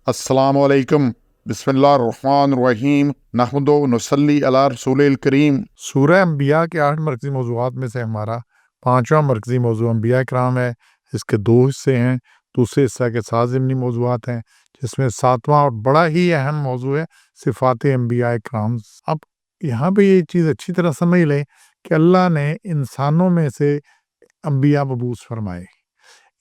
अस्सलामु अलैकुम बिस्मिल्लाहिर्रहमानिर्रहीम नहमदु व नसल्ली अला रसूलिल करीम। सूरह अंबिया के 8 मरकज़ी मौज़ूआत में से हमारा 5वां मरकज़ी मौज़ू अंबिया किराम है। इसके 2 हिस्से हैं। दूसरे हिस्से के 7 ज़िमनी मौज़ूआत हैं, जिसमें 7वां और बड़ा ही अहम मौज़ू है सिफ़ात अंबिया किराम। अब यहाँ पे ये चीज़ अच्छी तरह समझ लें कि अल्लाह ने इंसानों में से अंबिया मबूस फरमाए,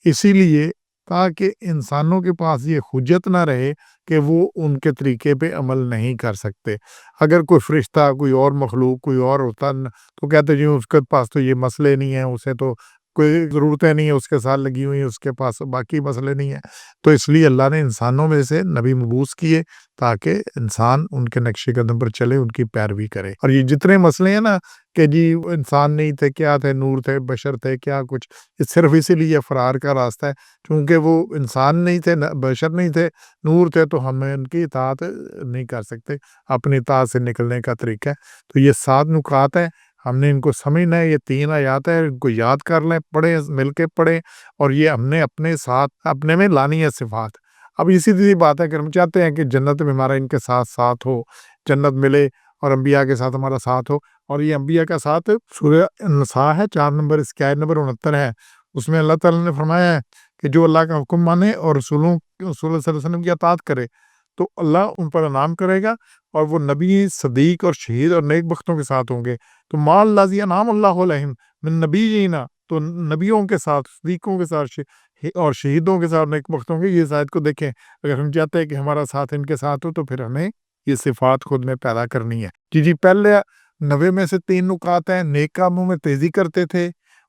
इसीलिए ताकि इंसानों के पास ये हुज्जत ना रहे कि वो उनके तरीके पे अमल नहीं कर सकते। अगर कोई फ़रिश्ता, कोई और मखलूक, कोई और होता न, तो कहते जी उसके पास तो ये मसले नहीं हैं, उसे तो कोई ज़रूरतें नहीं है, उसके साथ लगी हुई हैं, उसके पास बाकी मसले नहीं हैं। तो इसलिए अल्लाह ने इंसानों में से नबी मबूस किए ताकि इंसान उनके नक्शे कदम पर चले, उनकी पैरवी करे। और ये जितने मसले हैं ना कि जी वो इंसान नहीं थे, क्या थे, नूर थे, बशर थे, क्या कुछ, ये सिर्फ़ इसीलिए फ़रार का रास्ता है क्योंकि वो इंसान नहीं थे, न बशर नहीं थे, नूर थे, तो हमें उनकी इताअत नहीं कर सकते। अपनी इताअत से निकलने का तरीका है। तो ये 7 नुकात हैं, हमने इनको समझना है। ये 3 आयत है, इनको याद कर लें, पढ़ें, मिलके पढ़ें, और ये हमने अपने साथ अपने में लानी है सिफ़ात। अब इसी सी बात है कि हम चाहते हैं कि जन्नत में हमारा इनके साथ साथ हो, जन्नत मिले और अंबिया के साथ हमारा साथ हो। और ये अंबिया का साथ सूरह निसा है, 4 नंबर, इसकी आयत नंबर 69 है। उसमें अल्लाह ताला ने फरमाया है कि जो अल्लाह का हुक्म माने और रसूल सल्लल्लाहु अलैहि वसल्लम की अताअत करे, तो अल्लाह उन पर इनाम करेगा और वो नबी, सदीक और शहीद और नेक बख्तों के साथ होंगे। तो माल लाज़ी अनाम अल्लाहु अलैहिम मिन नबिय्यीना, तो नबियों के साथ, सदीकों के साथ और शहीदों के साथ, नेक बख्तों के, ये इस आयत को देखें। अगर हम चाहते हैं कि हमारा साथ इनके साथ हो, तो फिर हमें ये सिफ़ात खुद में पैदा करनी है। जी, पहले 90 में से 3 नुकात हैं। नेक कामों में तेज़ी करते थे,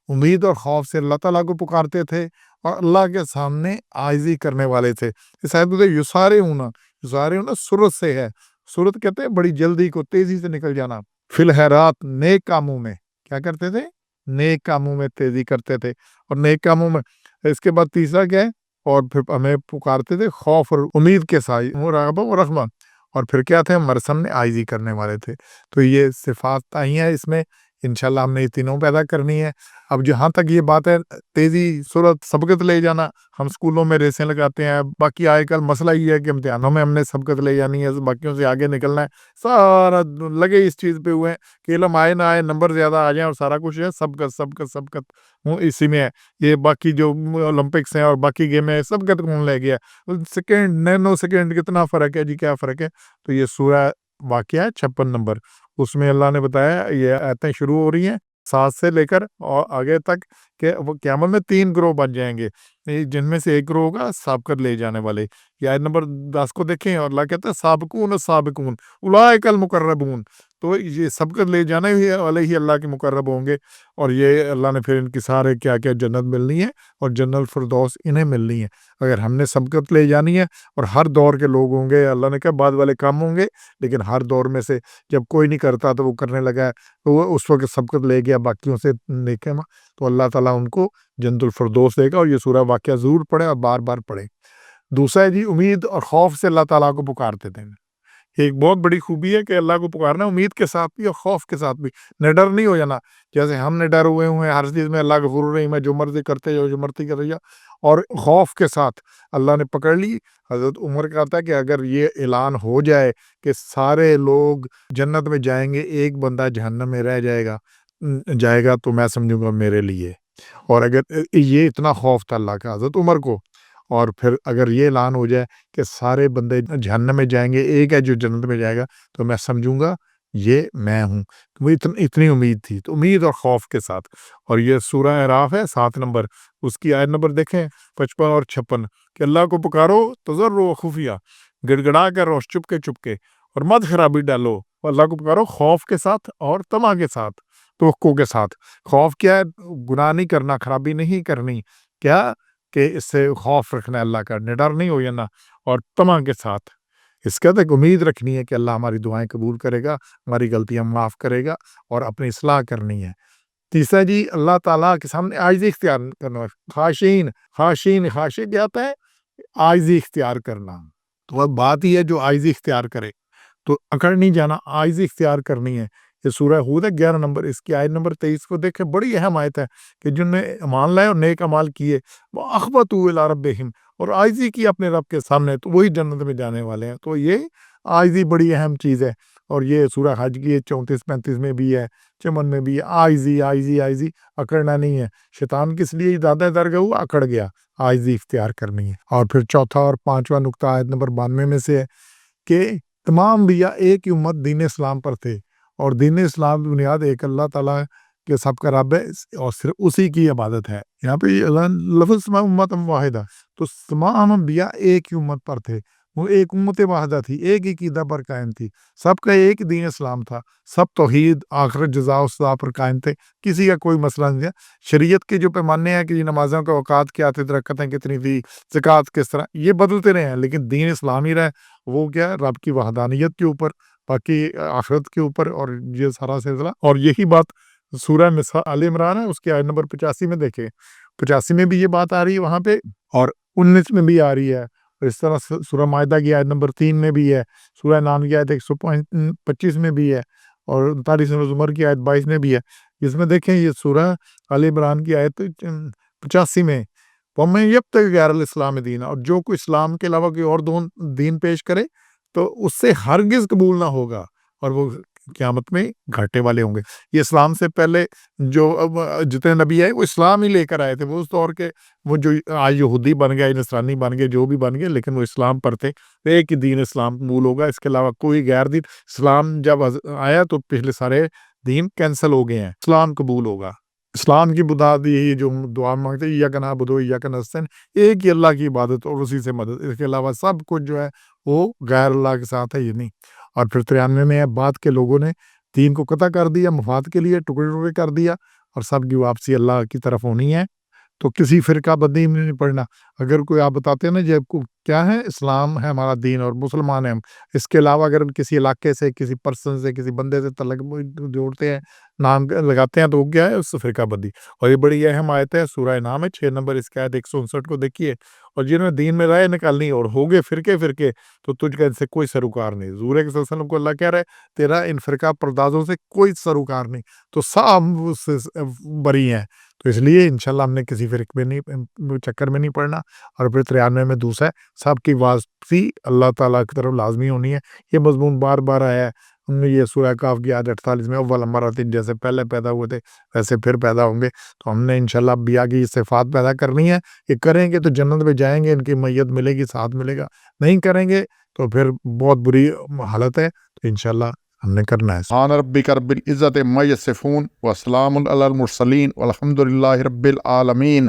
उम्मीद और खौफ से अल्लाह ताला को पुकारते थे और अल्लाह के सामने आजिज़ी करने वाले थे। इस आयत में युसारिऊना सुरत से है। सुरत कहते हैं बड़ी जल्दी को, तेज़ी से निकल जाना। फिल खैरात, नेक कामों में क्या करते थे? नेक कामों में तेज़ी करते थे। और नेक कामों में इसके बाद तीसरा क्या है? और फिर हमें पुकारते थे खौफ और उम्मीद के साथ, मुराक़बा और रहमा। और फिर क्या थे? हमारे सामने आजिज़ी करने वाले थे। तो ये सिफ़ात आई हैं इसमें, इंशाअल्लाह हमने ये तीनों पैदा करनी है। अब जहाँ तक ये बात है तेज़ी, सुरत, सबकत ले जाना, हम स्कूलों में रेसें लगाते हैं। बाकी आजकल मसला ये है कि इम्तिहानों में हमने सबकत ले जानी है, बाकियों से आगे निकलना है। सारा लगे इस चीज़ पे हुए हैं कि इल्म आए ना आए, नंबर ज़्यादा आ जाएँ और सारा कुछ है सबकत, सबकत, सबकत इसी में है। ये बाकी जो ओलंपिक्स हैं और बाकी गेम है, सबकत कौन ले गया? सेकंड, नैनो सेकंड कितना फ़र्क है जी, क्या फ़र्क है? तो ये सूरह वाक़िया है 56 नंबर, उसमें अल्लाह ने बताया, ये आयतें शुरू हो रही हैं 7 से लेकर और आगे तक कि वो क़यामत में 3 ग्रोह बन जाएँगे, जिनमें से एक ग्रोह होगा सबकत ले जाने वाले। ये आयत नंबर 10 को देखें और अल्लाह कहता है साबिकून साबिकून उलाइकल मुकर्रबून। तो ये सबकत ले जाने ही वाले ही अल्लाह के मुकर्रब होंगे। और ये अल्लाह ने फिर इनकी सारे क्या-क्या जन्नत मिलनी है और जन्नत फिरदौस इन्हें मिलनी है। अगर हमने सबकत ले जानी है, और हर दौर के लोग होंगे, अल्लाह ने कहा बाद वाले कम होंगे, लेकिन हर दौर में से जब कोई नहीं करता तो वो करने लगा है, तो वो उस वक़्त सबकत ले गया बाकियों से नेके में, तो अल्लाह ताला उनको जन्नतुल फिरदौस देगा। और ये सूरह वाक़िया ज़रूर पढ़ें और बार-बार पढ़ें। दूसरा है जी, उम्मीद और खौफ से अल्लाह ताला को पुकारते थे। एक बहुत बड़ी खूबी है कि अल्लाह को पुकारना उम्मीद के साथ भी और खौफ के साथ भी, निडर नहीं हो जाना। जैसे हम निडर हुए हैं हर चीज़ में, अल्लाह गफूर रहीम है, जो मर्ज़ी करते जाओ, जो मर्ज़ी कर जाओ। और खौफ के साथ अल्लाह ने पकड़ ली। हज़रत उमर कहता है कि अगर ये ऐलान हो जाए कि सारे लोग जन्नत में जाएँगे, एक बंदा जहन्नम में रह जाएगा, तो मैं समझूँगा मेरे लिए। और अगर ये इतना खौफ था अल्लाह का हज़रत उमर को। और फिर अगर ये ऐलान हो जाए कि सारे बंदे जहन्नम में जाएँगे, एक है जो जन्नत में जाएगा, तो मैं समझूँगा ये मैं हूँ। मुझे इतनी उम्मीद थी। तो उम्मीद और खौफ के साथ। और ये सूरह अराफ है 7 नंबर, उसकी आयत नंबर देखें 55 और 56 कि अल्लाह को पुकारो तज़र्रुअ व खुफ़िया, गिड़गिड़ा कर और चुपके-चुपके, और मत खराबी डालो। अल्लाह को पुकारो खौफ के साथ और तमा के साथ, तवक्को के साथ। खौफ क्या है? गुनाह नहीं करना, खराबी नहीं करनी। क्या? कि इससे खौफ रखना है अल्लाह का, निडर नहीं हो जाना। और तमा के साथ इसका तो एक उम्मीद रखनी है कि अल्लाह हमारी दुआएं कबूल करेगा, हमारी गलतियां माफ़ करेगा और अपनी इस्लाह करनी है। तीसरा जी, अल्लाह ताला के सामने आजिज़ी इख्तियार करना है। खाशिन खाशिन खाशिन क्या होता है? आजिज़ी इख्तियार करना। तो अब बात ही है जो आजिज़ी इख्तियार करे, तो अकड़ नहीं जाना, आजिज़ी इख्तियार करनी है। ये सूरह हूद है 11 नंबर, इसकी आयत नंबर 23 को देखें, बड़ी अहम आयत है कि जिनने ईमान लाए और नेक अमाल किए, व अख़बतू इला रब्बिहिम, اور عاجزی کی اپنے رب کے سامنے تو وہی جنت میں جانے والے ہیں۔ تو یہ عاجزی بڑی اہم چیز ہے، اور یہ سورہ حج کی 34-35 میں بھی ہے، چمن میں بھی ہے، عاجزی عاجزی عاجزی، اکڑنا نہیں ہے۔ شیطان کس لیے زیادہ در گیا، ہوا اکڑ گیا، عاجزی اختیار کرنی ہے۔ اور پھر چوتھا اور پانچواں نقطہ آیت نمبر 92 میں سے ہے کہ تمام انبیاء ایک ہی امت دین اسلام پر تھے، اور دین اسلام کی بنیاد ایک اللہ تعالیٰ کہ سب کا رب ہے، اور صرف اسی کی عبادت ہے۔ یہاں پہ لفظ امت واحدہ، تو تمام انبیاء ایک ہی امت پر تھے، وہ ایک امت واحدہ تھی، ایک ہی عقیدہ پر قائم تھی، سب کا ایک دین اسلام تھا، سب توحید آخرت جزا و سزا پر قائم تھے، کسی کا کوئی مسئلہ نہیں ہے۔ شریعت کے جو پیمانے ہیں کہ یہ نمازوں کا اوقات کیا تھے، رکعتیں کتنی تھی، زکوٰۃ کس طرح، یہ بدلتے رہے ہیں، لیکن دین اسلام ہی رہے، وہ کیا ہے، رب کی وحدانیت کے اوپر، باقی آخرت کے اوپر، اور یہ سارا سلسلہ۔ اور یہی بات سورہ آل عمران ہے، اس کی آیت نمبر 85 میں دیکھیں، 85 میں بھی یہ بات آ رہی ہے وہاں پہ، اور 19 میں بھی آ رہی ہے، اور اس طرح سورہ مائدہ کی آیت نمبر 3 میں بھی ہے، سورہ نام کی آیت 125 میں بھی ہے، اور 39 زمر کی آیت 22 میں بھی ہے۔ اس میں دیکھیں یہ سورہ آل عمران کی آیت 85 میں، وَمَن يَبْتَغِ غَيْرَ الْإِسْلَامِ دِينًا، اور جو کوئی اسلام کے علاوہ کوئی اور دین پیش کرے تو اس سے ہرگز قبول نہ ہوگا، اور وہ قیامت میں گھاٹے والے ہوں گے۔ یہ اسلام سے پہلے جو جتنے نبی آئے وہ اسلام ہی لے کر آئے تھے، وہ اس طور کے وہ جو آج یہودی بن گئے، نصرانی بن گئے، جو بھی بن گئے، لیکن وہ اسلام پر تھے۔ ایک ہی دین اسلام قبول ہوگا، اس کے علاوہ کوئی غیر دین، اسلام جب آیا تو پچھلے سارے دین کینسل ہو گئے ہیں، اسلام قبول ہوگا۔ اسلام کی بنیاد یہی جو دعا مانگتے ہیں، ایاک نعبد و ایاک نستعین، ایک ہی اللہ کی عبادت اور اسی سے مدد، اس کے علاوہ سب کچھ جو ہے وہ غیر اللہ کے ساتھ ہے، یہ نہیں۔ اور پھر 93 میں ہے، بعد کے لوگوں نے دین کو قطع کر دیا، مفاد کے لیے ٹکڑے ٹکڑے کر دیا، اور سب کی واپسی اللہ کی طرف ہونی ہے، تو کسی فرقہ بندی میں نہیں پڑنا۔ اگر کوئی آپ بتاتے ہیں نا جب کیا ہے، اسلام ہے ہمارا دین اور مسلمان ہیں ہم، اس کے علاوہ اگر کسی علاقے سے، کسی پرسن سے، کسی بندے سے تعلق جوڑتے ہیں، نام لگاتے ہیں، تو وہ کیا ہے، اس سے فرقہ بندی۔ اور یہ بڑی اہم آیت ہے، سورہ انعام ہے 6 نمبر، اس کی آیت 159 کو دیکھیے، اور جنہوں نے دین میں رائے نکالنی اور ہوگے فرقے تو تجھ کا ان سے کوئی سروکار نہیں۔ حضور کے صلی اللہ علیہ وسلم کو اللہ کہہ رہا ہے تیرا ان فرقہ پردازوں سے کوئی سروکار نہیں، تو سب اس سے بری ہیں۔ تو اس لیے انشاءاللہ ہم نے کسی فرق میں نہیں، چکر میں نہیں پڑنا۔ اور پھر 93 میں دوسرا ہے، سب کی واپسی اللہ تعالیٰ کی طرف لازمی ہونی ہے۔ یہ مضمون بار بار آیا ہے، ہم نے یہ سورہ کاف کی آیت 48 میں، اول مرۃ، جیسے پہلے پیدا ہوئے تھے ویسے پھر پیدا ہوں گے۔ تو ہم نے انشاءاللہ انبیاء کی صفات پیدا کرنی ہے، یہ کریں گے تو جنت میں جائیں گے، ان کی میت ملے گی، ساتھ ملے گا، نہیں کریں گے تو پھر بہت بری حالت ہے۔ تو انشاءاللہ ہم نے کرنا ہے۔ سبحان ربک رب العزت عما یصفون وسلام علی المرسلین والحمد للہ رب العالمین۔